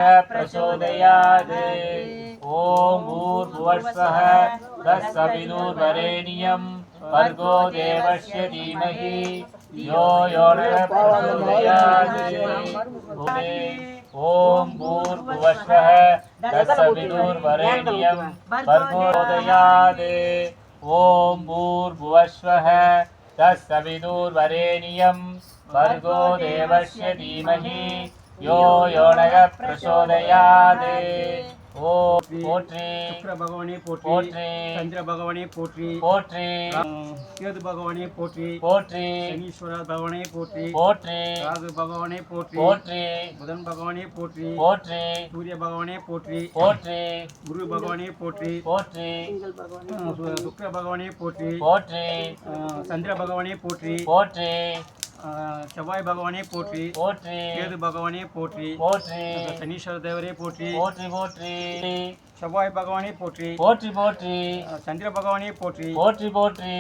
प्रचोदयात्। ॐ भूर्भुवस्सुवः तत्सवितुर्वरेण्यं भर्गो देवस्य धीमहि यो यो न प्रचोदयात्। ॐ भूर्भुवस्सुवः तत्सवितुर्वरेण्यं भर्गो देवस्य धीमहि ॐ भूर्भुवस्सुवः तत्सवितुर्वरेण्यं भर्गो देवस्य धीमहि यो यो न प्रचोदयात्। ஓம் போற்றி சுக்கிர பகவானே போற்றி போற்றி சந்திர பகவானே போற்றி போற்றி கேது பகவானே போற்றி போற்றி சனீஸ்வர பகவானே போற்றி போற்றி ராகு பகவானே போற்றி போற்றி புதன் பகவானே போற்றி போற்றி சூரிய பகவானே போற்றி போற்றி குரு பகவானே போற்றி போற்றி சுக்கிர பகவானே போற்றி போற்றி சந்திர பகவானே போற்றி போற்றி செவ்வாய் பகவானே போற்றி போற்றி கேது பகவானே போற்றி போற்றி சனீஸ்வர தேவரே போற்றி போற்றி போற்றி செவ்வாய் பகவானே போற்றி போற்றி போற்றி சந்திர பகவானே போற்றி போற்றி போற்றி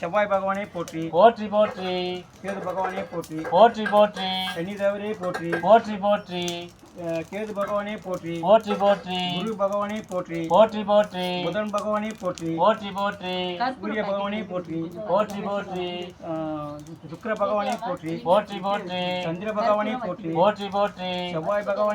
செவ்வாய் பகவானே போற்றி போற்றி போற்றி கேது பகவானே போற்றி போற்றி போற்றி சனி தேவரே போற்றி போற்றி போற்றி கேது பகவானே போற்றி போற்றி போற்றி குரு பகவானே போற்றி போற்றி போற்றி புதன் பகவானே போற்றி போற்றி போற்றி சூரிய பகவானே போற்றி போற்றி போற்றி சுக்கிர பகவானே போற்றி போற்றி போற்றி சந்திர பகவானே போற்றி போற்றி போற்றி செவ்வாய் பகவானே